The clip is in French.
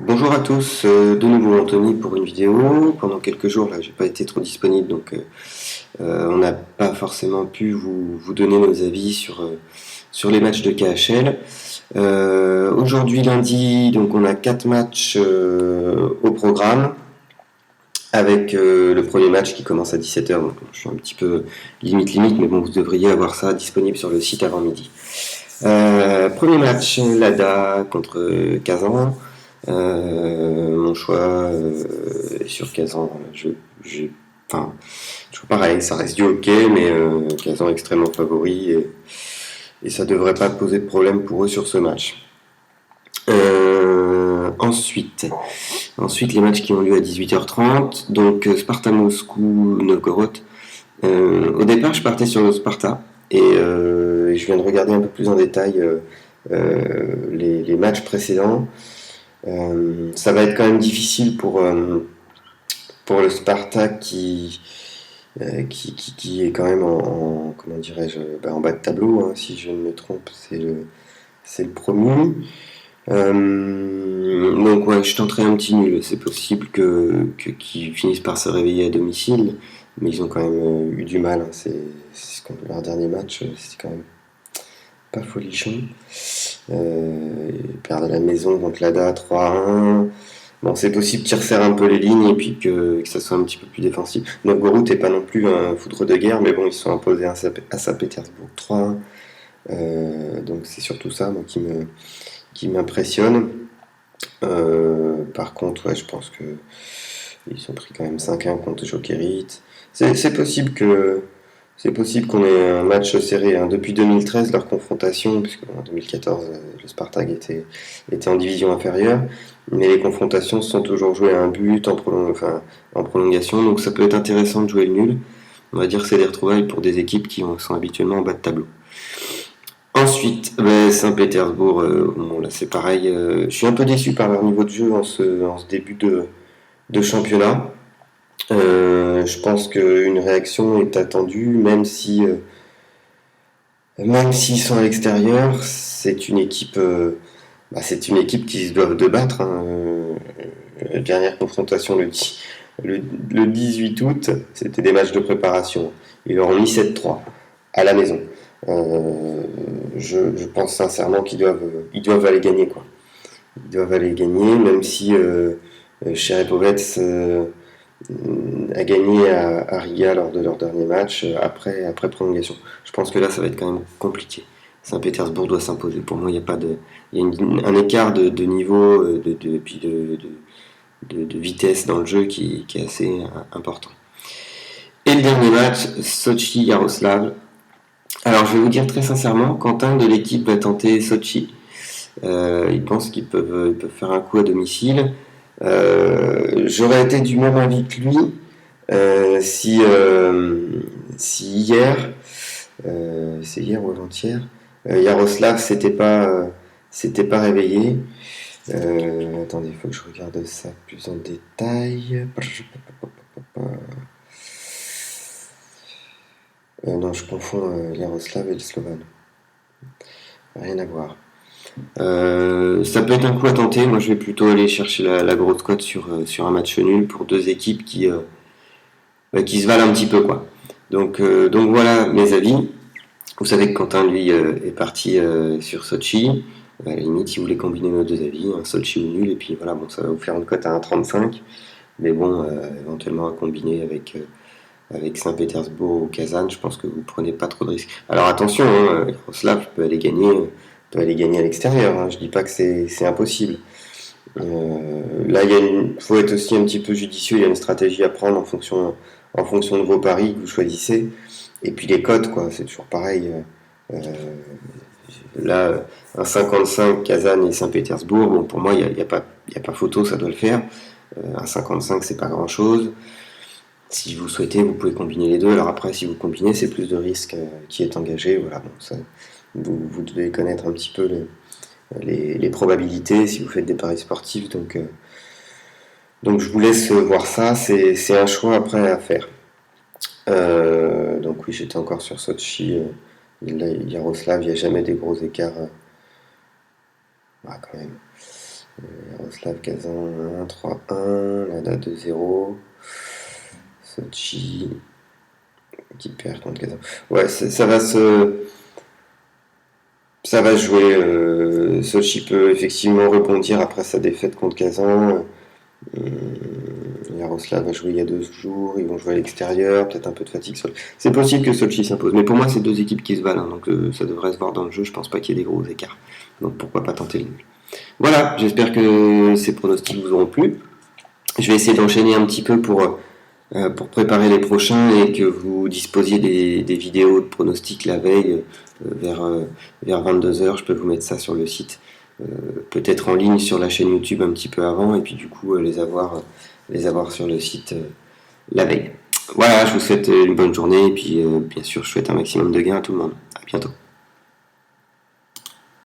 Bonjour à tous, de nouveau Anthony pour une vidéo. Pendant quelques jours là, j'ai pas été trop disponible, donc on n'a pas forcément pu vous donner nos avis sur les matchs de KHL. Aujourd'hui lundi, donc on a 4 matchs au programme, avec le premier match qui commence à 17h, donc je suis un petit peu limite, mais bon, vous devriez avoir ça disponible sur le site avant midi. Premier match, Lada contre Kazan. Mon choix est sur Kazan. Enfin, je trouve pareil, ça reste du hockey, mais Kazan extrêmement favori et ça devrait pas poser de problème pour eux sur ce match. Ensuite, les matchs qui ont lieu à 18h30. Donc Sparta Moscou, Novgorod. Au départ, je partais sur le Sparta et je viens de regarder un peu plus en détail les matchs précédents. Ça va être quand même difficile pour le Sparta qui est quand même comment dirais-je, en bas de tableau, hein, si je ne me trompe, c'est le premier. Donc ouais, je tenterai un petit nul. C'est possible qu'ils finissent par se réveiller à domicile, mais ils ont quand même eu du mal, hein. Leur dernier match, c'était quand même pas folichon. Ils perdent à la maison contre l'ADA 3-1. Bon, c'est possible qu'ils resserrent un peu les lignes et puis que ça soit un petit peu plus défensif. Novgorod n'est pas non plus un foudre de guerre, mais bon, ils se sont imposés à Saint-Pétersbourg 3-1. Donc c'est surtout ça moi, qui m'impressionne. Par contre, ouais, je pense que ils ont pris quand même 5-1 contre Jokerit. C'est possible qu'on ait un match serré, hein. Depuis 2013, leur confrontation, puisque en 2014, le Spartak était en division inférieure, mais les confrontations se sont toujours jouées à un but en prolongation, donc ça peut être intéressant de jouer le nul. On va dire que c'est des retrouvailles pour des équipes qui sont habituellement en bas de tableau. Ensuite, Saint-Pétersbourg, bon, là c'est pareil, je suis un peu déçu par leur niveau de jeu en ce début de championnat. Je pense qu'une réaction est attendue, même s'ils sont à l'extérieur, c'est une équipe qui se doivent de battre, hein. La dernière confrontation le 18 août, c'était des matchs de préparation. Ils leur ont mis 7-3 à la maison. Je pense sincèrement ils doivent aller gagner, quoi. Ils doivent aller gagner, même si Cherepovets a gagné à Riga lors de leur dernier match après prolongation. Je pense que là, ça va être quand même compliqué. Saint-Pétersbourg doit s'imposer. Pour moi, il y a un écart de niveau, puis de vitesse dans le jeu qui est assez important. Et le dernier match, Sochi-Yaroslav. Alors, je vais vous dire très sincèrement, Quentin de l'équipe va tenter Sochi. Ils pensent qu'ils peuvent faire un coup à domicile. J'aurais été du même avis que lui si hier, c'est hier ou avant-hier, Yaroslav s'était pas réveillé. Attendez, il faut que je regarde ça plus en détail. Non, je confonds Yaroslav et le Slovan. Rien à voir. Ça peut être un coup à tenter. Moi, je vais plutôt aller chercher la grosse cote sur un match nul pour deux équipes qui se valent un petit peu, quoi. Donc voilà mes avis. Vous savez que Quentin, lui, est parti sur Sochi. À la limite, si vous voulez combiner nos deux avis, un Sochi ou nul, et puis voilà, bon, ça va vous faire une cote à 1,35. Mais bon, éventuellement à combiner avec Saint-Pétersbourg ou Kazan, je pense que vous prenez pas trop de risques. Alors attention, hein, Yaroslav peut aller gagner à l'extérieur, hein. Je dis pas que c'est impossible. Là, faut être aussi un petit peu judicieux. Il y a une stratégie à prendre en fonction de vos paris que vous choisissez. Et puis les cotes, quoi, c'est toujours pareil. Là, un 55 Kazan et Saint-Pétersbourg, bon, pour moi, il y a pas photo, ça doit le faire. Un 55, c'est pas grand-chose. Si vous souhaitez, vous pouvez combiner les deux. Alors après, si vous combinez, c'est plus de risque qui est engagé. Voilà, bon, ça, vous devez connaître un petit peu les probabilités si vous faites des paris sportifs. Donc je vous laisse voir ça. C'est un choix après à faire. Donc oui, j'étais encore sur Sochi. Yaroslav, il n'y a jamais des gros écarts. Quand même. Yaroslav Kazan 1, 3-1, Lada 2-0, Sochi qui perd contre Kazan. Ouais, ça va se jouer. Sochi peut effectivement rebondir après sa défaite contre Kazan. Yaroslav a joué il y a 2 jours, ils vont jouer à l'extérieur, peut-être un peu de fatigue. C'est possible que Sochi s'impose, mais pour moi c'est 2 équipes qui se valent, hein, donc ça devrait se voir dans le jeu, je pense pas qu'il y ait des gros écarts. Donc pourquoi pas tenter le nul. Voilà, j'espère que ces pronostics vous auront plu. Je vais essayer d'enchaîner un petit peu pour préparer les prochains et que vous disposiez des vidéos de pronostics la veille vers 22h. Je peux vous mettre ça sur le site, peut-être en ligne sur la chaîne YouTube un petit peu avant et puis du coup les avoir sur le site la veille. Voilà, je vous souhaite une bonne journée et puis bien sûr je souhaite un maximum de gains à tout le monde. À bientôt.